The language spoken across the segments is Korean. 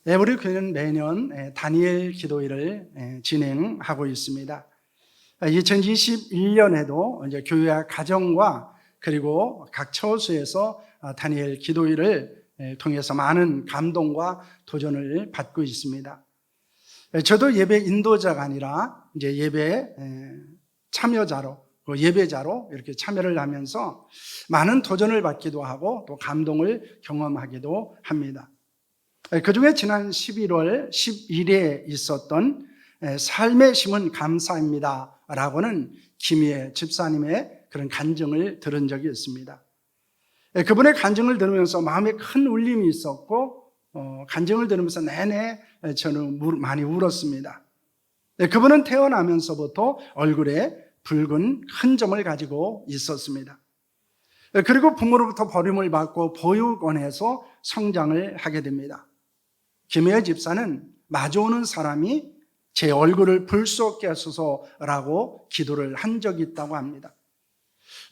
우리 교회는 매년 다니엘 기도회를 진행하고 있습니다. 2021년에도 이제 교회와 가정과 그리고 각 처소에서 다니엘 기도회를 통해서 많은 감동과 도전을 받고 있습니다. 저도 예배 인도자가 아니라 이제 예배 참여자로, 예배자로 이렇게 참여를 하면서 많은 도전을 받기도 하고 또 감동을 경험하기도 합니다. 그 중에 지난 11월 10일에 있었던 삶의 심은 감사입니다 라고는 김희애 집사님의 그런 간증을 들은 적이 있습니다. 그분의 간증을 들으면서 마음에 큰 울림이 있었고 간증을 들으면서 내내 저는 많이 울었습니다. 그분은 태어나면서부터 얼굴에 붉은 흔점을 가지고 있었습니다. 그리고 부모로부터 버림을 받고 보육원에서 성장을 하게 됩니다. 김혜애 집사는 마주오는 사람이 제 얼굴을 볼 수 없게 하소서라고 기도를 한 적이 있다고 합니다.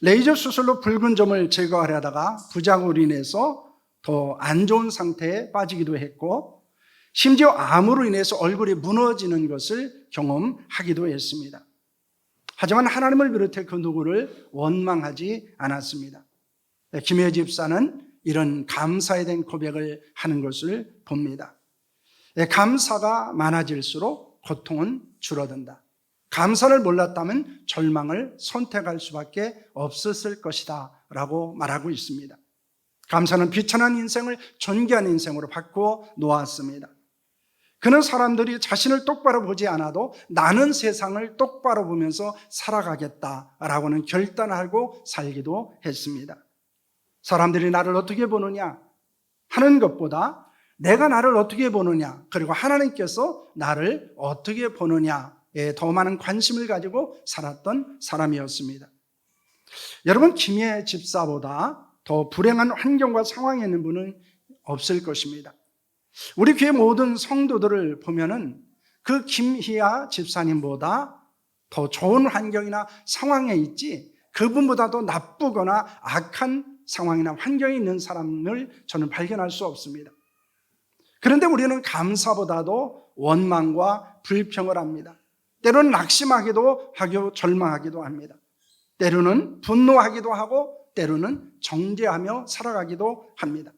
레이저 수술로 붉은 점을 제거하려다가 부작으로 인해서 더 안 좋은 상태에 빠지기도 했고 심지어 암으로 인해서 얼굴이 무너지는 것을 경험하기도 했습니다. 하지만 하나님을 비롯해 그 누구를 원망하지 않았습니다. 김혜애 집사는 이런 감사에 대한 고백을 하는 것을 봅니다. 감사가 많아질수록 고통은 줄어든다. 감사를 몰랐다면 절망을 선택할 수밖에 없었을 것이다 라고 말하고 있습니다. 감사는 비천한 인생을 존귀한 인생으로 바꾸어 놓았습니다. 그는 사람들이 자신을 똑바로 보지 않아도 나는 세상을 똑바로 보면서 살아가겠다라고는 결단하고 살기도 했습니다. 사람들이 나를 어떻게 보느냐 하는 것보다 내가 나를 어떻게 보느냐 그리고 하나님께서 나를 어떻게 보느냐에 더 많은 관심을 가지고 살았던 사람이었습니다. 여러분, 김희애 집사보다 더 불행한 환경과 상황에 있는 분은 없을 것입니다. 우리 교회 모든 성도들을 보면은 그 김희애 집사님보다 더 좋은 환경이나 상황에 있지 그분보다도 나쁘거나 악한 상황이나 환경에 있는 사람을 저는 발견할 수 없습니다. 그런데 우리는 감사보다도 원망과 불평을 합니다. 때로는 낙심하기도 하고 절망하기도 합니다. 때로는 분노하기도 하고 때로는 정죄하며 살아가기도 합니다.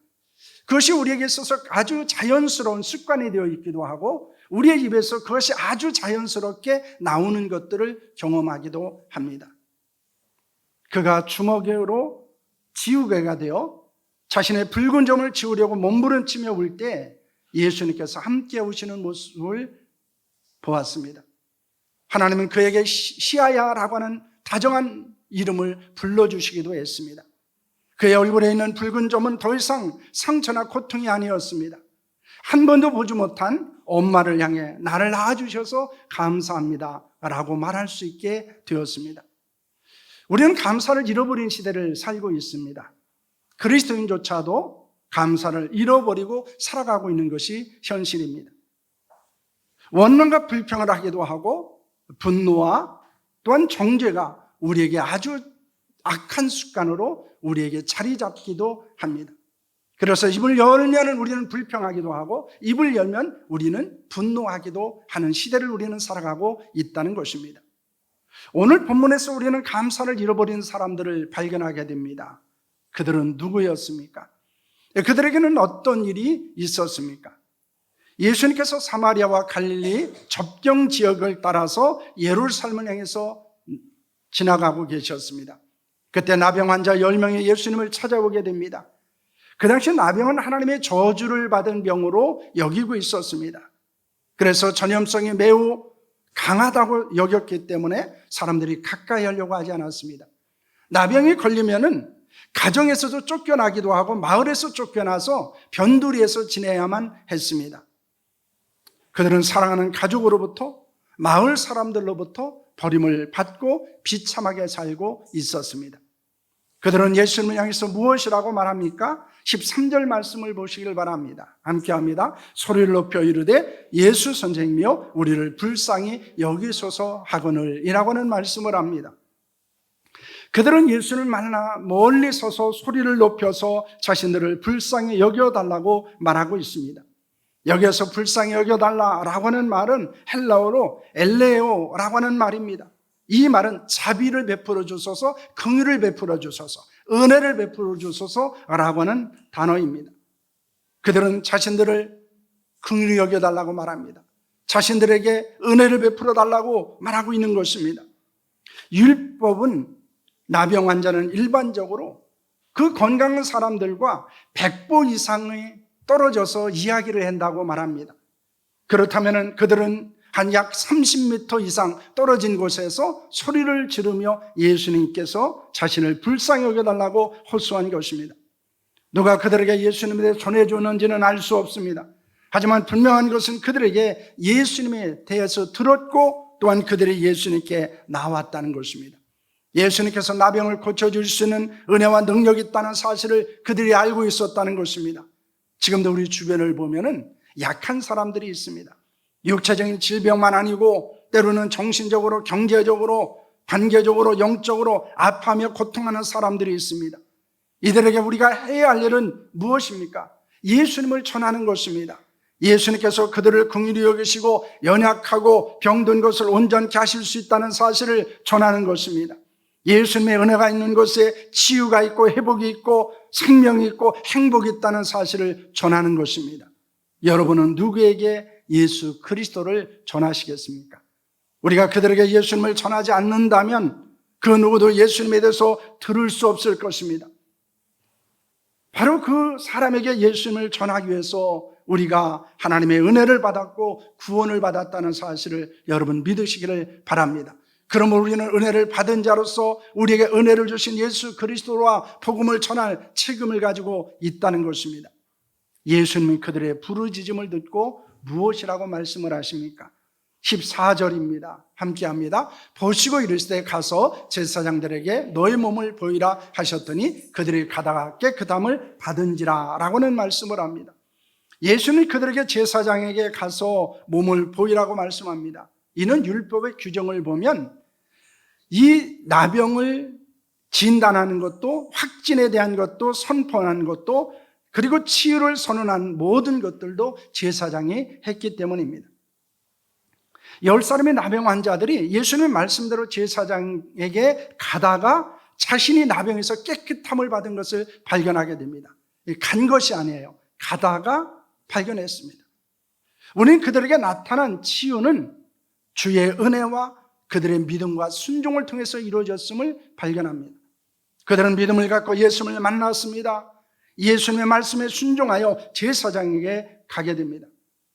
그것이 우리에게 있어서 아주 자연스러운 습관이 되어 있기도 하고 우리의 입에서 그것이 아주 자연스럽게 나오는 것들을 경험하기도 합니다. 그가 주먹으로 지우개가 되어 자신의 붉은 점을 지우려고 몸부림치며 울 때 예수님께서 함께 오시는 모습을 보았습니다. 하나님은 그에게 시아야라고 하는 다정한 이름을 불러주시기도 했습니다. 그의 얼굴에 있는 붉은 점은 더 이상 상처나 고통이 아니었습니다. 한 번도 보지 못한 엄마를 향해 나를 낳아주셔서 감사합니다 라고 말할 수 있게 되었습니다. 우리는 감사를 잃어버린 시대를 살고 있습니다. 그리스도인조차도 감사를 잃어버리고 살아가고 있는 것이 현실입니다. 원망과 불평을 하기도 하고 분노와 또한 정죄가 우리에게 아주 악한 습관으로 우리에게 자리 잡기도 합니다. 그래서 입을 열면 우리는 불평하기도 하고 입을 열면 우리는 분노하기도 하는 시대를 우리는 살아가고 있다는 것입니다. 오늘 본문에서 우리는 감사를 잃어버린 사람들을 발견하게 됩니다. 그들은 누구였습니까? 그들에게는 어떤 일이 있었습니까? 예수님께서 사마리아와 갈릴리 접경 지역을 따라서 예루살렘을 향해서 지나가고 계셨습니다. 그때 나병 환자 10명이 예수님을 찾아오게 됩니다. 그 당시 나병은 하나님의 저주를 받은 병으로 여기고 있었습니다. 그래서 전염성이 매우 강하다고 여겼기 때문에 사람들이 가까이 하려고 하지 않았습니다. 나병이 걸리면은 가정에서도 쫓겨나기도 하고 마을에서 쫓겨나서 변두리에서 지내야만 했습니다. 그들은 사랑하는 가족으로부터 마을 사람들로부터 버림을 받고 비참하게 살고 있었습니다. 그들은 예수님을 향해서 무엇이라고 말합니까? 13절 말씀을 보시길 바랍니다. 함께합니다. 소리를 높여 이르되 예수 선생님이여 우리를 불쌍히 여기소서 하거늘 이라고 하는 말씀을 합니다. 그들은 예수를 만나 멀리 서서 소리를 높여서 자신들을 불쌍히 여겨달라고 말하고 있습니다. 여기에서 불쌍히 여겨달라라고 하는 말은 헬라어로 엘레오라고 하는 말입니다. 이 말은 자비를 베풀어 주소서, 긍휼을 베풀어 주소서, 은혜를 베풀어 주소서라고 하는 단어입니다. 그들은 자신들을 긍휼히 여겨달라고 말합니다. 자신들에게 은혜를 베풀어 달라고 말하고 있는 것입니다. 율법은 나병 환자는 일반적으로 그 건강한 사람들과 100보 이상이 떨어져서 이야기를 한다고 말합니다. 그렇다면 그들은 한 약 30m 이상 떨어진 곳에서 소리를 지르며 예수님께서 자신을 불쌍히 여겨달라고 호소한 것입니다. 누가 그들에게 예수님에 대해 전해주는지는 알 수 없습니다. 하지만 분명한 것은 그들에게 예수님에 대해서 들었고 또한 그들이 예수님께 나왔다는 것입니다. 예수님께서 나병을 고쳐줄 수 있는 은혜와 능력이 있다는 사실을 그들이 알고 있었다는 것입니다. 지금도 우리 주변을 보면은 약한 사람들이 있습니다. 육체적인 질병만 아니고 때로는 정신적으로, 경제적으로, 관계적으로, 영적으로 아파하며 고통하는 사람들이 있습니다. 이들에게 우리가 해야 할 일은 무엇입니까? 예수님을 전하는 것입니다. 예수님께서 그들을 긍휼히 여기시고 연약하고 병든 것을 온전케 하실 수 있다는 사실을 전하는 것입니다. 예수님의 은혜가 있는 곳에 치유가 있고 회복이 있고 생명이 있고 행복이 있다는 사실을 전하는 것입니다. 여러분은 누구에게 예수 그리스도를 전하시겠습니까? 우리가 그들에게 예수님을 전하지 않는다면 그 누구도 예수님에 대해서 들을 수 없을 것입니다. 바로 그 사람에게 예수님을 전하기 위해서 우리가 하나님의 은혜를 받았고 구원을 받았다는 사실을 여러분 믿으시기를 바랍니다. 그러므로 우리는 은혜를 받은 자로서 우리에게 은혜를 주신 예수 그리스도와 복음을 전할 책임을 가지고 있다는 것입니다. 예수님이 그들의 부르짖음을 듣고 무엇이라고 말씀을 하십니까? 14절입니다. 함께합니다. 보시고 이르시되 가서 제사장들에게 너의 몸을 보이라 하셨더니 그들이 가다가 깨끗함을 받은지라 라고는 말씀을 합니다. 예수님이 그들에게 제사장에게 가서 몸을 보이라고 말씀합니다. 이는 율법의 규정을 보면 이 나병을 진단하는 것도 확진에 대한 것도 선포하는 것도 그리고 치유를 선언한 모든 것들도 제사장이 했기 때문입니다. 10사람의 나병 환자들이 예수님의 말씀대로 제사장에게 가다가 자신이 나병에서 깨끗함을 받은 것을 발견하게 됩니다. 간 것이 아니에요. 가다가 발견했습니다. 우리는 그들에게 나타난 치유는 주의 은혜와 그들의 믿음과 순종을 통해서 이루어졌음을 발견합니다. 그들은 믿음을 갖고 예수님을 만났습니다. 예수님의 말씀에 순종하여 제사장에게 가게 됩니다.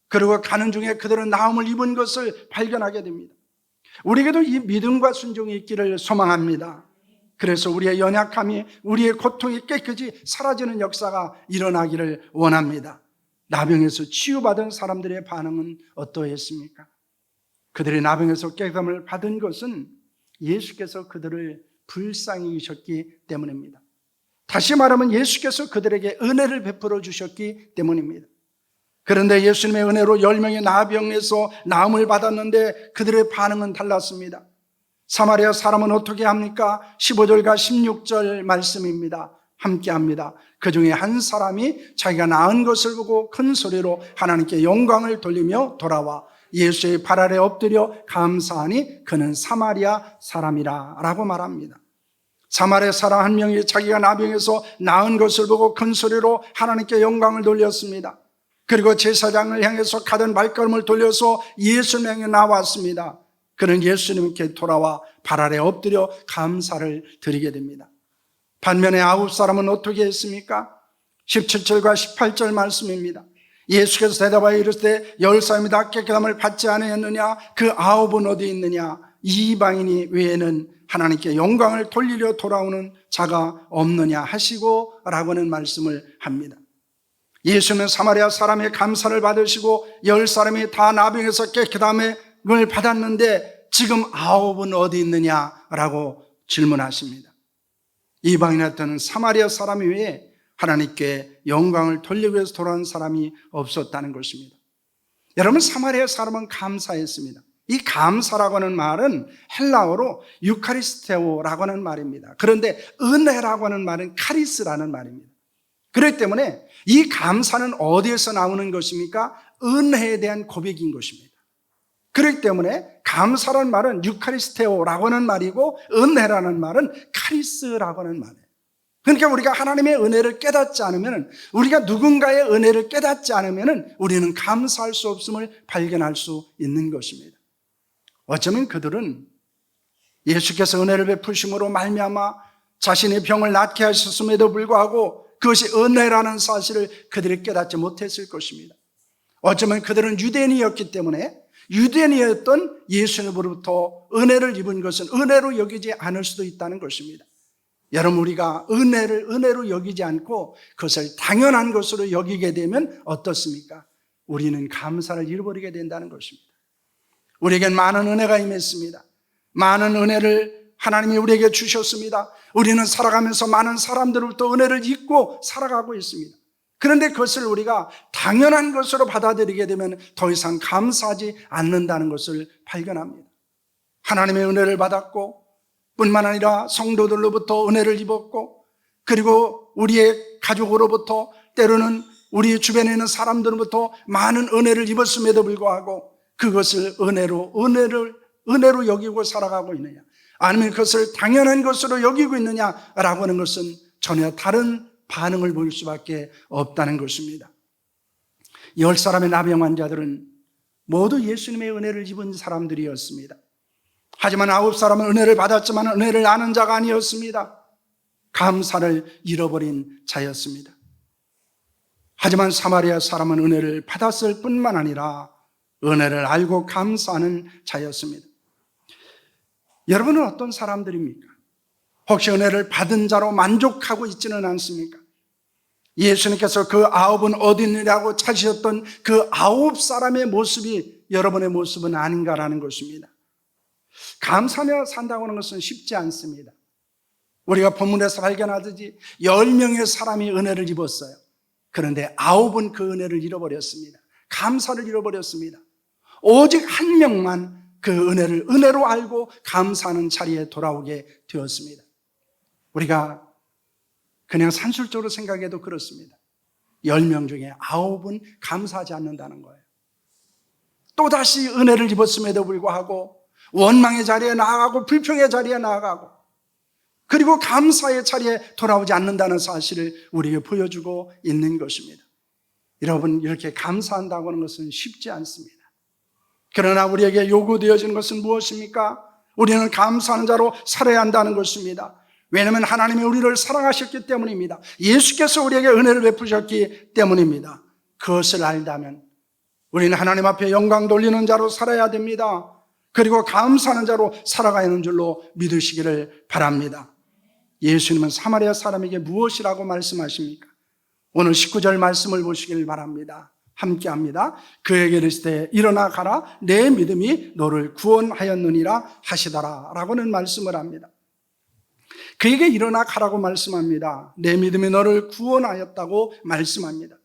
그리고 가는 중에 그들은 나음을 입은 것을 발견하게 됩니다. 우리에게도 이 믿음과 순종이 있기를 소망합니다. 그래서 우리의 연약함이, 우리의 고통이 깨끗이 사라지는 역사가 일어나기를 원합니다. 나병에서 치유받은 사람들의 반응은 어떠했습니까? 그들이 나병에서 깨끗함을 받은 것은 예수께서 그들을 불쌍히 여기셨기 때문입니다. 다시 말하면 예수께서 그들에게 은혜를 베풀어 주셨기 때문입니다. 그런데 예수님의 은혜로 10명의 나병에서 나음을 받았는데 그들의 반응은 달랐습니다. 사마리아 사람은 어떻게 합니까? 15절과 16절 말씀입니다. 함께합니다. 그 중에 한 사람이 자기가 나은 것을 보고 큰 소리로 하나님께 영광을 돌리며 돌아와 예수의 발 아래 엎드려 감사하니 그는 사마리아 사람이라 라고 말합니다. 사마리아 사람 한 명이 자기가 나병에서 나은 것을 보고 큰 소리로 하나님께 영광을 돌렸습니다. 그리고 제사장을 향해서 가던 발걸음을 돌려서 예수님 향해 나왔습니다. 그는 예수님께 돌아와 발 아래 엎드려 감사를 드리게 됩니다. 반면에 9사람은 어떻게 했습니까? 17절과 18절 말씀입니다. 예수께서 대답하여 이르시되 10사람이 다 깨끗함을 받지 않았느냐? 그 9은 어디 있느냐? 이방인이 외에는 하나님께 영광을 돌리려 돌아오는 자가 없느냐 하시고 라고는 말씀을 합니다. 예수는 사마리아 사람의 감사를 받으시고 10사람이 다 나병에서 깨끗함을 받았는데 지금 9은 어디 있느냐라고 질문하십니다. 이방인한테는 사마리아 사람 외에 하나님께 영광을 돌리기 위해서 돌아온 사람이 없었다는 것입니다. 여러분, 사마리아 사람은 감사했습니다. 이 감사라고 하는 말은 헬라어로 유카리스테오라고 하는 말입니다. 그런데 은혜라고 하는 말은 카리스라는 말입니다. 그렇기 때문에 이 감사는 어디에서 나오는 것입니까? 은혜에 대한 고백인 것입니다. 그렇기 때문에 감사라는 말은 유카리스테오라고 하는 말이고 은혜라는 말은 카리스라고 하는 말이에요. 그러니까 우리가 하나님의 은혜를 깨닫지 않으면, 우리가 누군가의 은혜를 깨닫지 않으면 우리는 감사할 수 없음을 발견할 수 있는 것입니다. 어쩌면 그들은 예수께서 은혜를 베푸심으로 말미암아 자신의 병을 낫게 하셨음에도 불구하고 그것이 은혜라는 사실을 그들이 깨닫지 못했을 것입니다. 어쩌면 그들은 유대인이었기 때문에 유대인이었던 예수님으로부터 은혜를 입은 것은 은혜로 여기지 않을 수도 있다는 것입니다. 여러분, 우리가 은혜를 은혜로 여기지 않고 그것을 당연한 것으로 여기게 되면 어떻습니까? 우리는 감사를 잃어버리게 된다는 것입니다. 우리에겐 많은 은혜가 임했습니다. 많은 은혜를 하나님이 우리에게 주셨습니다. 우리는 살아가면서 많은 사람들로부터 은혜를 잊고 살아가고 있습니다. 그런데 그것을 우리가 당연한 것으로 받아들이게 되면 더 이상 감사하지 않는다는 것을 발견합니다. 하나님의 은혜를 받았고 뿐만 아니라 성도들로부터 은혜를 입었고, 그리고 우리의 가족으로부터, 때로는 우리 주변에 있는 사람들로부터 많은 은혜를 입었음에도 불구하고 그것을 은혜로 여기고 살아가고 있느냐, 아니면 그것을 당연한 것으로 여기고 있느냐라고 하는 것은 전혀 다른 반응을 보일 수밖에 없다는 것입니다. 10사람의 나병 환자들은 모두 예수님의 은혜를 입은 사람들이었습니다. 하지만 9사람은 은혜를 받았지만 은혜를 아는 자가 아니었습니다. 감사를 잃어버린 자였습니다. 하지만 사마리아 사람은 은혜를 받았을 뿐만 아니라 은혜를 알고 감사하는 자였습니다. 여러분은 어떤 사람들입니까? 혹시 은혜를 받은 자로 만족하고 있지는 않습니까? 예수님께서 그 9은 어디니라고 찾으셨던 그 9사람의 모습이 여러분의 모습은 아닌가라는 것입니다. 감사하며 산다고 하는 것은 쉽지 않습니다. 우리가 본문에서 발견하듯이 10명의 사람이 은혜를 입었어요. 그런데 9은 그 은혜를 잃어버렸습니다. 감사를 잃어버렸습니다. 오직 한 명만 그 은혜를 은혜로 알고 감사하는 자리에 돌아오게 되었습니다. 우리가 그냥 산술적으로 생각해도 그렇습니다. 10명 중에 9은 감사하지 않는다는 거예요. 또다시 은혜를 입었음에도 불구하고 원망의 자리에 나아가고 불평의 자리에 나아가고 그리고 감사의 자리에 돌아오지 않는다는 사실을 우리에게 보여주고 있는 것입니다. 여러분, 이렇게 감사한다고 하는 것은 쉽지 않습니다. 그러나 우리에게 요구되어지는 것은 무엇입니까? 우리는 감사하는 자로 살아야 한다는 것입니다. 왜냐하면 하나님이 우리를 사랑하셨기 때문입니다. 예수께서 우리에게 은혜를 베푸셨기 때문입니다. 그것을 알다면 우리는 하나님 앞에 영광 돌리는 자로 살아야 됩니다. 그리고 감사하는 자로 살아가야 하는 줄로 믿으시기를 바랍니다. 예수님은 사마리아 사람에게 무엇이라고 말씀하십니까? 오늘 19절 말씀을 보시기를 바랍니다. 함께합니다. 그에게 이르시되 일어나 가라, 내 믿음이 너를 구원하였느니라 하시더라 라고는 말씀을 합니다. 그에게 일어나 가라고 말씀합니다. 내 믿음이 너를 구원하였다고 말씀합니다.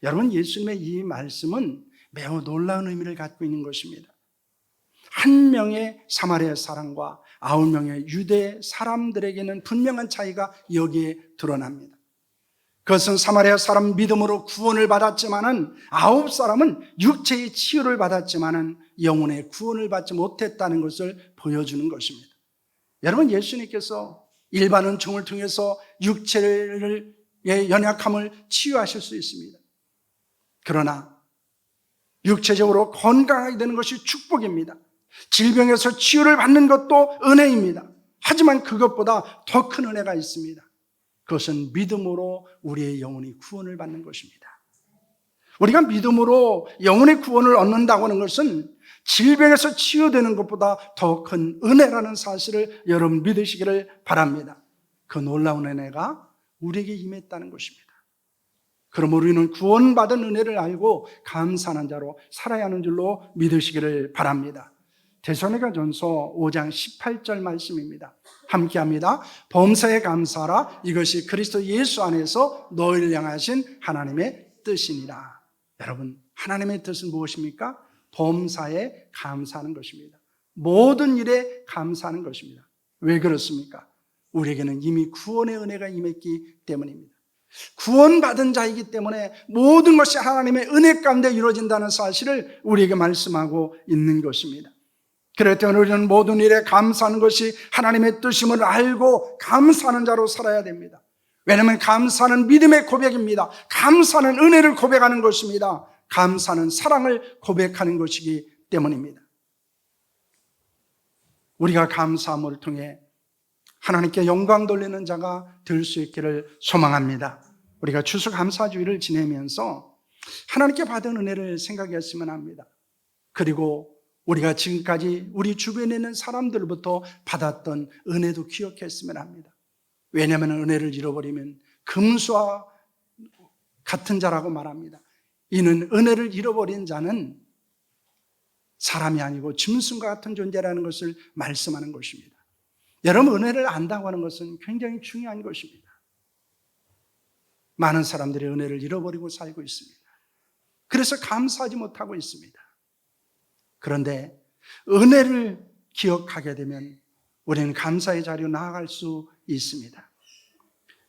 여러분, 예수님의 이 말씀은 매우 놀라운 의미를 갖고 있는 것입니다. 한 명의 사마리아 사람과 9명의 유대 사람들에게는 분명한 차이가 여기에 드러납니다. 그것은 사마리아 사람 믿음으로 구원을 받았지만은 9사람은 육체의 치유를 받았지만은 영혼의 구원을 받지 못했다는 것을 보여주는 것입니다. 여러분, 예수님께서 일반 은총을 통해서 육체의 연약함을 치유하실 수 있습니다. 그러나 육체적으로 건강하게 되는 것이 축복입니다. 질병에서 치유를 받는 것도 은혜입니다. 하지만 그것보다 더 큰 은혜가 있습니다. 그것은 믿음으로 우리의 영혼이 구원을 받는 것입니다. 우리가 믿음으로 영혼의 구원을 얻는다고 하는 것은 질병에서 치유되는 것보다 더 큰 은혜라는 사실을 여러분 믿으시기를 바랍니다. 그 놀라운 은혜가 우리에게 임했다는 것입니다. 그럼 우리는 구원받은 은혜를 알고 감사하는 자로 살아야 하는 줄로 믿으시기를 바랍니다. 데살로니가전서 5장 18절 말씀입니다. 함께합니다. 범사에 감사하라. 이것이 그리스도 예수 안에서 너희를 향하신 하나님의 뜻이니라. 여러분, 하나님의 뜻은 무엇입니까? 범사에 감사하는 것입니다. 모든 일에 감사하는 것입니다. 왜 그렇습니까? 우리에게는 이미 구원의 은혜가 임했기 때문입니다. 구원받은 자이기 때문에 모든 것이 하나님의 은혜 가운데 이루어진다는 사실을 우리에게 말씀하고 있는 것입니다. 그럴 때 우리는 모든 일에 감사하는 것이 하나님의 뜻임을 알고 감사하는 자로 살아야 됩니다. 왜냐하면 감사는 믿음의 고백입니다. 감사는 은혜를 고백하는 것입니다. 감사는 사랑을 고백하는 것이기 때문입니다. 우리가 감사함을 통해 하나님께 영광 돌리는 자가 될 수 있기를 소망합니다. 우리가 추수감사주의를 지내면서 하나님께 받은 은혜를 생각했으면 합니다. 그리고 우리가 지금까지 우리 주변에 있는 사람들부터 받았던 은혜도 기억했으면 합니다. 왜냐하면 은혜를 잃어버리면 금수와 같은 자라고 말합니다. 이는 은혜를 잃어버린 자는 사람이 아니고 짐승과 같은 존재라는 것을 말씀하는 것입니다. 여러분, 은혜를 안다고 하는 것은 굉장히 중요한 것입니다. 많은 사람들이 은혜를 잃어버리고 살고 있습니다. 그래서 감사하지 못하고 있습니다. 그런데 은혜를 기억하게 되면 우리는 감사의 자리로 나아갈 수 있습니다.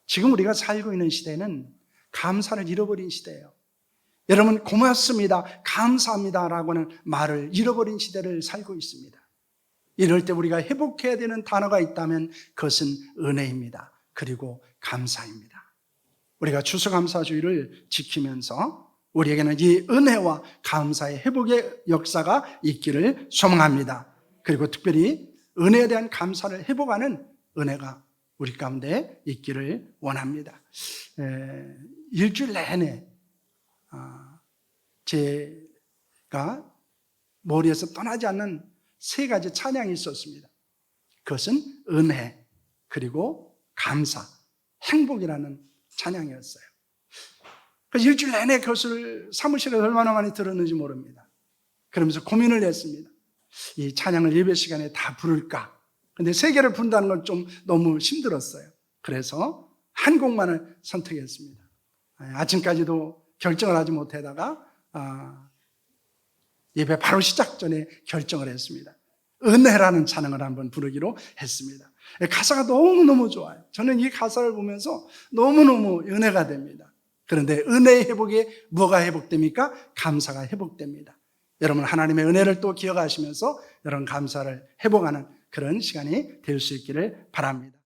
지금 우리가 살고 있는 시대는 감사를 잃어버린 시대예요. 여러분, 고맙습니다, 감사합니다 라고 하는 말을 잃어버린 시대를 살고 있습니다. 이럴 때 우리가 회복해야 되는 단어가 있다면 그것은 은혜입니다. 그리고 감사입니다. 우리가 추수감사주의를 지키면서 우리에게는 이 은혜와 감사의 회복의 역사가 있기를 소망합니다. 그리고 특별히 은혜에 대한 감사를 회복하는 은혜가 우리 가운데 있기를 원합니다. 일주일 내내 제가 머리에서 떠나지 않는 세 가지 찬양이 있었습니다. 그것은 은혜, 그리고 감사, 행복이라는 찬양이었어요. 그래서 일주일 내내 그것을 사무실에서 얼마나 많이 들었는지 모릅니다. 그러면서 고민을 했습니다. 이 찬양을 예배 시간에 다 부를까? 근데 세 개를 부른다는 건 좀 너무 힘들었어요. 그래서 한 곡만을 선택했습니다. 아침까지도 결정을 하지 못하다가 예배 바로 시작 전에 결정을 했습니다. 은혜라는 찬양을 한번 부르기로 했습니다. 가사가 너무너무 좋아요. 저는 이 가사를 보면서 너무너무 은혜가 됩니다. 그런데 은혜의 회복이 뭐가 회복됩니까? 감사가 회복됩니다. 여러분, 하나님의 은혜를 또 기억하시면서 여러분 감사를 회복하는 그런 시간이 될 수 있기를 바랍니다.